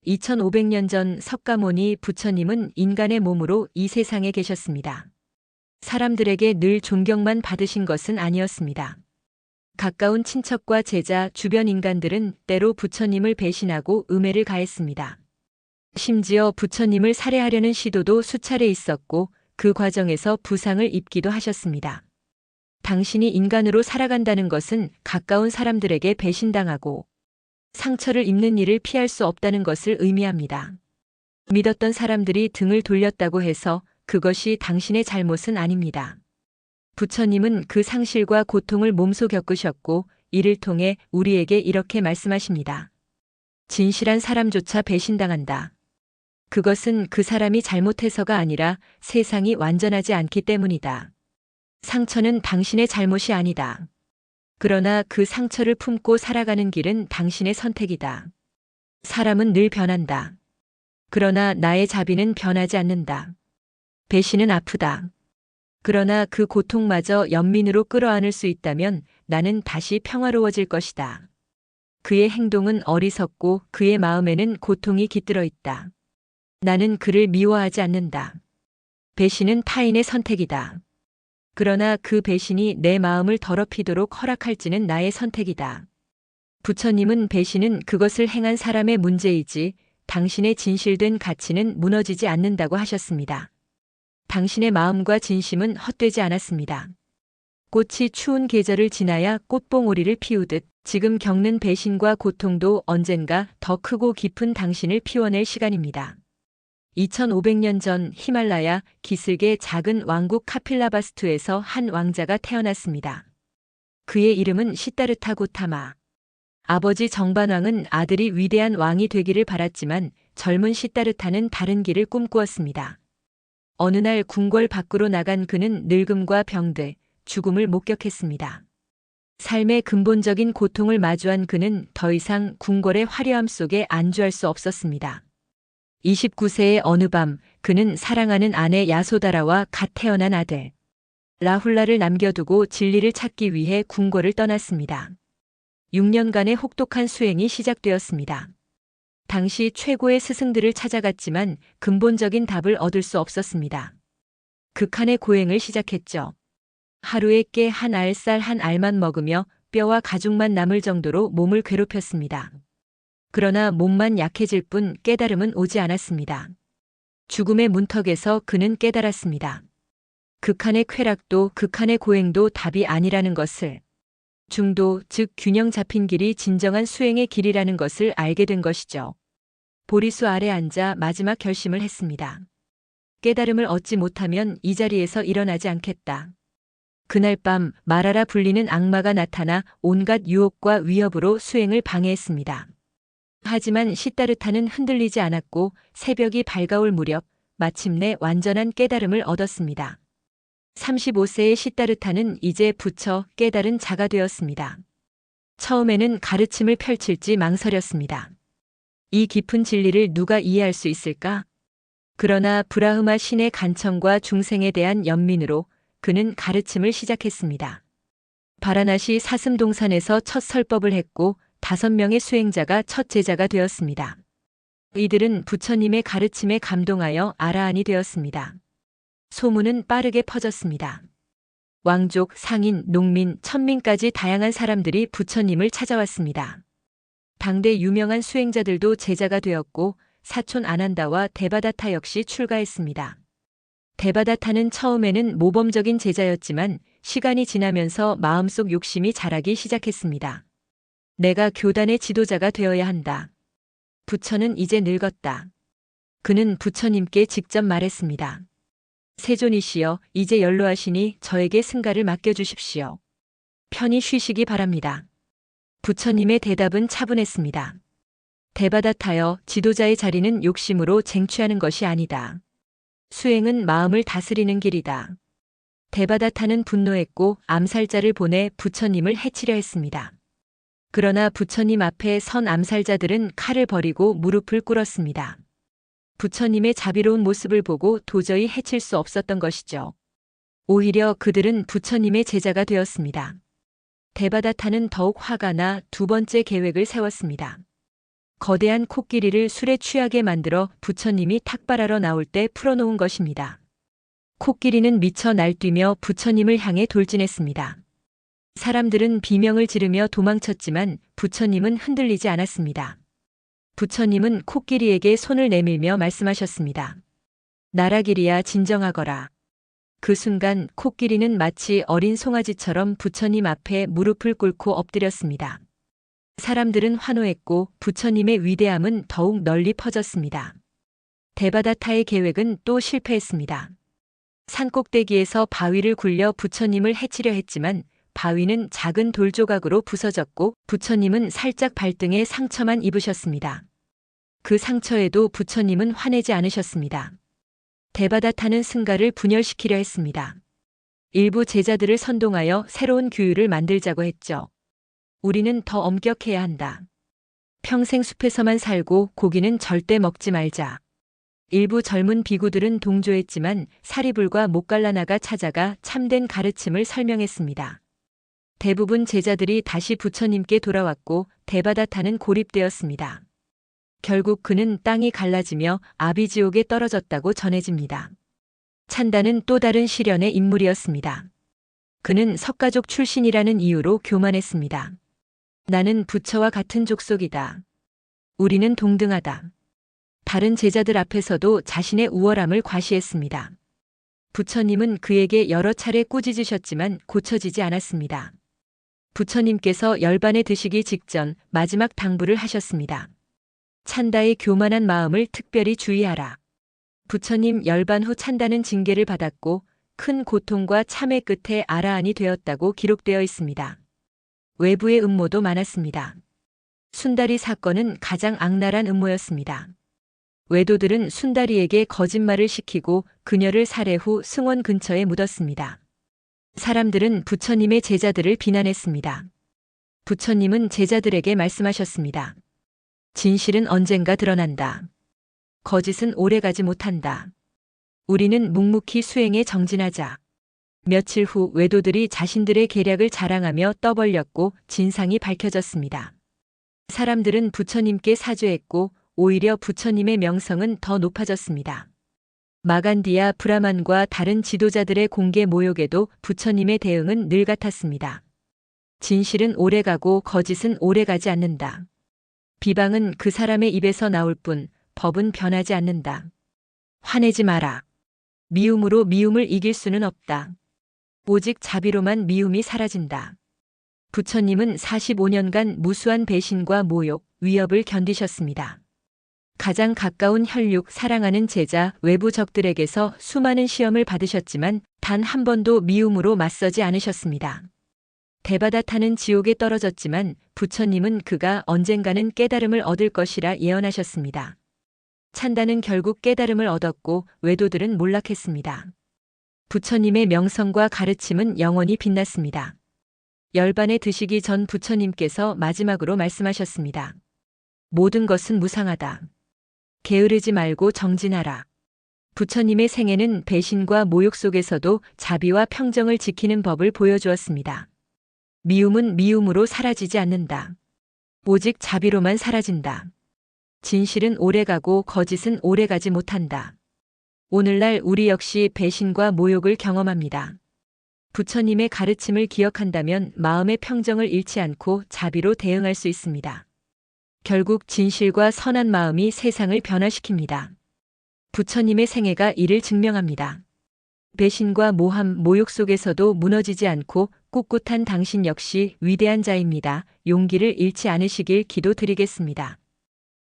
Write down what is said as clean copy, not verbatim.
2500년 전 석가모니 부처님은 인간의 몸으로 이 세상에 계셨습니다. 사람들에게 늘 존경만 받으신 것은 아니었습니다. 가까운 친척과 제자, 주변 인간들은 때로 부처님을 배신하고 음해를 가했습니다. 심지어 부처님을 살해하려는 시도도 수차례 있었고 그 과정에서 부상을 입기도 하셨습니다. 당신이 인간으로 살아간다는 것은 가까운 사람들에게 배신당하고 상처를 입는 일을 피할 수 없다는 것을 의미합니다. 믿었던 사람들이 등을 돌렸다고 해서 그것이 당신의 잘못은 아닙니다. 부처님은 그 상실과 고통을 몸소 겪으셨고 이를 통해 우리에게 이렇게 말씀하십니다. 진실한 사람조차 배신당한다. 그것은 그 사람이 잘못해서가 아니라 세상이 완전하지 않기 때문이다. 상처는 당신의 잘못이 아니다. 그러나 그 상처를 품고 살아가는 길은 당신의 선택이다. 사람은 늘 변한다. 그러나 나의 자비는 변하지 않는다. 배신은 아프다. 그러나 그 고통마저 연민으로 끌어안을 수 있다면 나는 다시 평화로워질 것이다. 그의 행동은 어리석고 그의 마음에는 고통이 깃들어 있다. 나는 그를 미워하지 않는다. 배신은 타인의 선택이다. 그러나 그 배신이 내 마음을 더럽히도록 허락할지는 나의 선택이다. 부처님은 배신은 그것을 행한 사람의 문제이지 당신의 진실된 가치는 무너지지 않는다고 하셨습니다. 당신의 마음과 진심은 헛되지 않았습니다. 꽃이 추운 계절을 지나야 꽃봉오리를 피우듯 지금 겪는 배신과 고통도 언젠가 더 크고 깊은 당신을 피워낼 시간입니다. 2500년 전 히말라야 기슭의 작은 왕국 카필라바스투에서 한 왕자가 태어났습니다. 그의 이름은 시다르타 고타마. 아버지 정반왕은 아들이 위대한 왕이 되기를 바랐지만 젊은 시다르타는 다른 길을 꿈꾸었습니다. 어느 날 궁궐 밖으로 나간 그는 늙음과 병돼, 죽음을 목격했습니다. 삶의 근본적인 고통을 마주한 그는 더 이상 궁궐의 화려함 속에 안주할 수 없었습니다. 29세의 어느 밤 그는 사랑하는 아내 야소다라와 갓 태어난 아들 라훌라를 남겨두고 진리를 찾기 위해 궁궐을 떠났습니다. 6년간의 혹독한 수행이 시작되었습니다. 당시 최고의 스승들을 찾아갔지만 근본적인 답을 얻을 수 없었습니다. 극한의 고행을 시작했죠. 하루에 깨 한 알, 쌀 한 알만 먹으며 뼈와 가죽만 남을 정도로 몸을 괴롭혔습니다. 그러나 몸만 약해질 뿐 깨달음은 오지 않았습니다. 죽음의 문턱에서 그는 깨달았습니다. 극한의 쾌락도 극한의 고행도 답이 아니라는 것을. 중도, 즉 균형 잡힌 길이 진정한 수행의 길이라는 것을 알게 된 것이죠. 보리수 아래 앉아 마지막 결심을 했습니다. 깨달음을 얻지 못하면 이 자리에서 일어나지 않겠다. 그날 밤 마라라 불리는 악마가 나타나 온갖 유혹과 위협으로 수행을 방해했습니다. 하지만 시다르타는 흔들리지 않았고 새벽이 밝아올 무렵 마침내 완전한 깨달음을 얻었습니다. 35세의 시다르타는 이제 부처 깨달은 자가 되었습니다. 처음에는 가르침을 펼칠지 망설였습니다. 이 깊은 진리를 누가 이해할 수 있을까? 그러나 브라흐마 신의 간청과 중생에 대한 연민으로 그는 가르침을 시작했습니다. 바라나시 사슴동산에서 첫 설법을 했고 5명의 수행자가 첫 제자가 되었습니다. 이들은 부처님의 가르침에 감동하여 아라한이 되었습니다. 소문은 빠르게 퍼졌습니다. 왕족, 상인, 농민, 천민까지 다양한 사람들이 부처님을 찾아왔습니다. 당대 유명한 수행자들도 제자가 되었고 사촌 아난다와 데바다타 역시 출가했습니다. 데바다타는 처음에는 모범적인 제자였지만 시간이 지나면서 마음속 욕심이 자라기 시작했습니다. 내가 교단의 지도자가 되어야 한다. 부처는 이제 늙었다. 그는 부처님께 직접 말했습니다. 세존이시여, 이제 연로하시니 저에게 승가를 맡겨주십시오. 편히 쉬시기 바랍니다. 부처님의 대답은 차분했습니다. 데바다타여, 지도자의 자리는 욕심으로 쟁취하는 것이 아니다. 수행은 마음을 다스리는 길이다. 데바다타는 분노했고 암살자를 보내 부처님을 해치려 했습니다. 그러나 부처님 앞에 선 암살자들은 칼을 버리고 무릎을 꿇었습니다. 부처님의 자비로운 모습을 보고 도저히 해칠 수 없었던 것이죠. 오히려 그들은 부처님의 제자가 되었습니다. 데바다타는 더욱 화가 나 두 번째 계획을 세웠습니다. 거대한 코끼리를 술에 취하게 만들어 부처님이 탁발하러 나올 때 풀어놓은 것입니다. 코끼리는 미쳐 날뛰며 부처님을 향해 돌진했습니다. 사람들은 비명을 지르며 도망쳤지만 부처님은 흔들리지 않았습니다. 부처님은 코끼리에게 손을 내밀며 말씀하셨습니다. 나라길이야 진정하거라. 그 순간 코끼리는 마치 어린 송아지처럼 부처님 앞에 무릎을 꿇고 엎드렸습니다. 사람들은 환호했고 부처님의 위대함은 더욱 널리 퍼졌습니다. 데바다타의 계획은 또 실패했습니다. 산꼭대기에서 바위를 굴려 부처님을 해치려 했지만 바위는 작은 돌조각으로 부서졌고 부처님은 살짝 발등에 상처만 입으셨습니다. 그 상처에도 부처님은 화내지 않으셨습니다. 데바다타는 승가를 분열시키려 했습니다. 일부 제자들을 선동하여 새로운 규율을 만들자고 했죠. 우리는 더 엄격해야 한다. 평생 숲에서만 살고 고기는 절대 먹지 말자. 일부 젊은 비구들은 동조했지만 사리불과 모갈라나가 찾아가 참된 가르침을 설명했습니다. 대부분 제자들이 다시 부처님께 돌아왔고 데바다타는 고립되었습니다. 결국 그는 땅이 갈라지며 아비지옥에 떨어졌다고 전해집니다. 찬다는 또 다른 시련의 인물이었습니다. 그는 석가족 출신이라는 이유로 교만했습니다. 나는 부처와 같은 족속이다. 우리는 동등하다. 다른 제자들 앞에서도 자신의 우월함을 과시했습니다. 부처님은 그에게 여러 차례 꾸짖으셨지만 고쳐지지 않았습니다. 부처님께서 열반에 드시기 직전 마지막 당부를 하셨습니다. 찬다의 교만한 마음을 특별히 주의하라. 부처님 열반 후 찬다는 징계를 받았고 큰 고통과 참회 끝에 아라한이 되었다고 기록되어 있습니다. 외부의 음모도 많았습니다. 순다리 사건은 가장 악랄한 음모였습니다. 외도들은 순다리에게 거짓말을 시키고 그녀를 살해 후 승원 근처에 묻었습니다. 사람들은 부처님의 제자들을 비난했습니다. 부처님은 제자들에게 말씀하셨습니다. 진실은 언젠가 드러난다. 거짓은 오래가지 못한다. 우리는 묵묵히 수행에 정진하자. 며칠 후 외도들이 자신들의 계략을 자랑하며 떠벌렸고 진상이 밝혀졌습니다. 사람들은 부처님께 사죄했고 오히려 부처님의 명성은 더 높아졌습니다. 마간디아 브라만과 다른 지도자들의 공개 모욕에도 부처님의 대응은 늘 같았습니다. 진실은 오래가고 거짓은 오래가지 않는다. 비방은 그 사람의 입에서 나올 뿐 법은 변하지 않는다. 화내지 마라. 미움으로 미움을 이길 수는 없다. 오직 자비로만 미움이 사라진다. 부처님은 45년간 무수한 배신과 모욕, 위협을 견디셨습니다. 가장 가까운 혈육 사랑하는 제자 외부 적들에게서 수많은 시험을 받으셨지만 단 한 번도 미움으로 맞서지 않으셨습니다. 데바다타는 지옥에 떨어졌지만 부처님은 그가 언젠가는 깨달음을 얻을 것이라 예언하셨습니다. 찬다는 결국 깨달음을 얻었고 외도들은 몰락했습니다. 부처님의 명성과 가르침은 영원히 빛났습니다. 열반에 드시기 전 부처님께서 마지막으로 말씀하셨습니다. 모든 것은 무상하다. 게으르지 말고 정진하라. 부처님의 생애는 배신과 모욕 속에서도 자비와 평정을 지키는 법을 보여주었습니다. 미움은 미움으로 사라지지 않는다. 오직 자비로만 사라진다. 진실은 오래가고 거짓은 오래가지 못한다. 오늘날 우리 역시 배신과 모욕을 경험합니다. 부처님의 가르침을 기억한다면 마음의 평정을 잃지 않고 자비로 대응할 수 있습니다. 결국 진실과 선한 마음이 세상을 변화시킵니다. 부처님의 생애가 이를 증명합니다. 배신과 모함, 모욕 속에서도 무너지지 않고 꿋꿋한 당신 역시 위대한 자입니다. 용기를 잃지 않으시길 기도드리겠습니다.